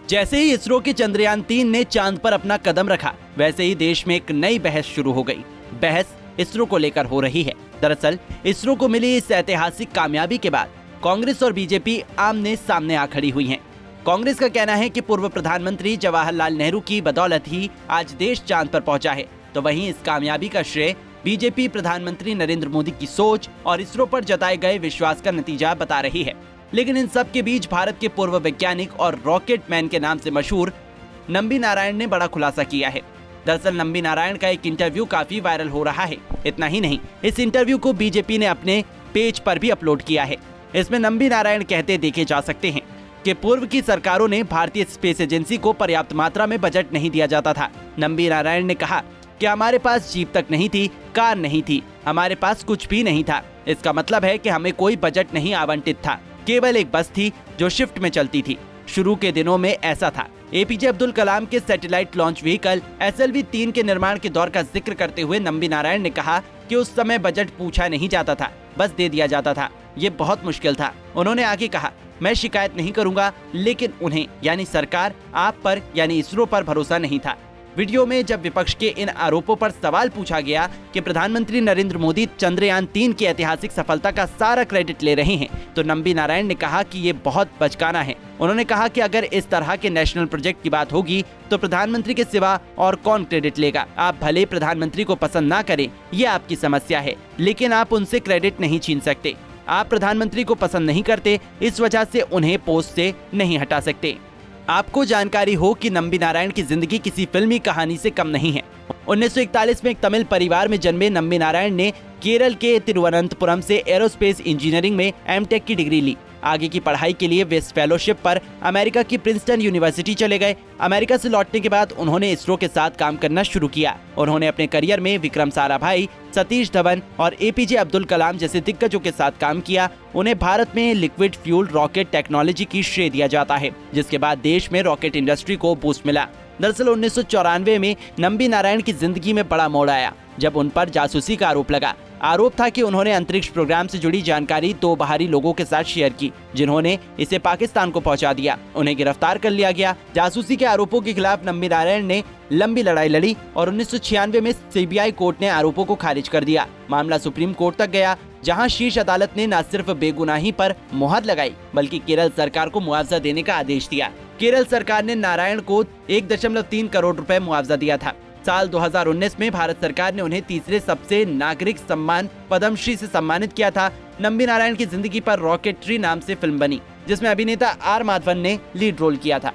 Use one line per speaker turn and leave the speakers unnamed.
जैसे ही इसरो के चंद्रयान-3 ने चांद पर अपना कदम रखा, वैसे ही देश में एक नई बहस शुरू हो गई। बहस इसरो को लेकर हो रही है। दरअसल इसरो को मिली इस ऐतिहासिक कामयाबी के बाद कांग्रेस और बीजेपी आमने सामने आ खड़ी हुई हैं। कांग्रेस का कहना है कि पूर्व प्रधानमंत्री जवाहरलाल नेहरू की बदौलत ही आज देश चांद पर पहुंचा है, तो वहीं इस कामयाबी का श्रेय बीजेपी प्रधानमंत्री नरेंद्र मोदी की सोच और इसरो पर जताए गए विश्वास का नतीजा बता रही है। लेकिन इन सब के बीच भारत के पूर्व वैज्ञानिक और रॉकेट मैन के नाम से मशहूर नंबी नारायण ने बड़ा खुलासा किया है। दरअसल नंबी नारायण का एक इंटरव्यू काफी वायरल हो रहा है। इतना ही नहीं, इस इंटरव्यू को बीजेपी ने अपने पेज पर भी अपलोड किया है। इसमें नंबी नारायण कहते देखे जा सकते हैं कि पूर्व की सरकारों ने भारतीय स्पेस एजेंसी को पर्याप्त मात्रा में बजट नहीं दिया जाता था। नंबी नारायण ने कहा कि हमारे पास जीप तक नहीं थी, कार नहीं थी, हमारे पास कुछ भी नहीं था। इसका मतलब है कि हमें कोई बजट नहीं आवंटित था, केवल एक बस थी जो शिफ्ट में चलती थी। शुरू के दिनों में ऐसा था। एपीजे अब्दुल कलाम के सैटेलाइट लॉन्च व्हीकल SLV-3 के निर्माण के दौर का जिक्र करते हुए नंबी नारायण ने कहा कि उस समय बजट पूछा नहीं जाता था, बस दे दिया जाता था। ये बहुत मुश्किल था। उन्होंने आगे कहा, मैं शिकायत नहीं करूंगा, लेकिन उन्हें यानी सरकार, आप पर यानी इसरो पर भरोसा नहीं था। वीडियो में जब विपक्ष के इन आरोपों पर सवाल पूछा गया कि प्रधानमंत्री नरेंद्र मोदी चंद्रयान-3 की ऐतिहासिक सफलता का सारा क्रेडिट ले रहे हैं, तो नंबी नारायण ने कहा कि ये बहुत बचकाना है। उन्होंने कहा कि अगर इस तरह के नेशनल प्रोजेक्ट की बात होगी तो प्रधानमंत्री के सिवा और कौन क्रेडिट लेगा। आप भले प्रधानमंत्री को पसंद ना करें, ये आपकी समस्या है, लेकिन आप उनसे क्रेडिट नहीं छीन सकते। आप प्रधानमंत्री को पसंद नहीं करते, इस वजह से उन्हें पोस्ट से नहीं हटा सकते। आपको जानकारी हो कि नंबी नारायण की जिंदगी किसी फिल्मी कहानी से कम नहीं है। 1941 में एक तमिल परिवार में जन्मे नंबी नारायण ने केरल के तिरुवनंतपुरम से एरोस्पेस इंजीनियरिंग में एमटेक की डिग्री ली। आगे की पढ़ाई के लिए वे इस फेलोशिप पर अमेरिका की प्रिंसटन यूनिवर्सिटी चले गए। अमेरिका से लौटने के बाद उन्होंने इसरो के साथ काम करना शुरू किया। उन्होंने अपने करियर में विक्रम साराभाई, सतीश धवन और एपीजे अब्दुल कलाम जैसे दिग्गजों के साथ काम किया। उन्हें भारत में लिक्विड फ्यूल रॉकेट टेक्नोलॉजी की श्रेय दिया जाता है, जिसके बाद देश में रॉकेट इंडस्ट्री को बूस्ट मिला। दरअसल 1994 में नंबी नारायण की जिंदगी में बड़ा मोड़ आया, जब उन पर जासूसी का आरोप लगा। आरोप था कि उन्होंने अंतरिक्ष प्रोग्राम से जुड़ी जानकारी 2 बाहरी लोगों के साथ शेयर की, जिन्होंने इसे पाकिस्तान को पहुंचा दिया। उन्हें गिरफ्तार कर लिया गया। जासूसी के आरोपों के खिलाफ नंबी नारायण ने लंबी लड़ाई लड़ी और 1996 में सीबीआई कोर्ट ने आरोपों को खारिज कर दिया। मामला सुप्रीम कोर्ट तक गया, जहां शीर्ष अदालत ने न सिर्फ बेगुनाही पर मुहर लगाई, बल्कि केरल सरकार को मुआवजा देने का आदेश दिया। केरल सरकार ने नारायण को 1.3 करोड़ रुपए मुआवजा दिया था। साल 2019 में भारत सरकार ने उन्हें तीसरे सबसे नागरिक सम्मान पद्मश्री से सम्मानित किया था। नंबी नारायण की जिंदगी पर रॉकेटरी नाम से फिल्म बनी, जिसमें अभिनेता R माधवन ने लीड रोल किया था।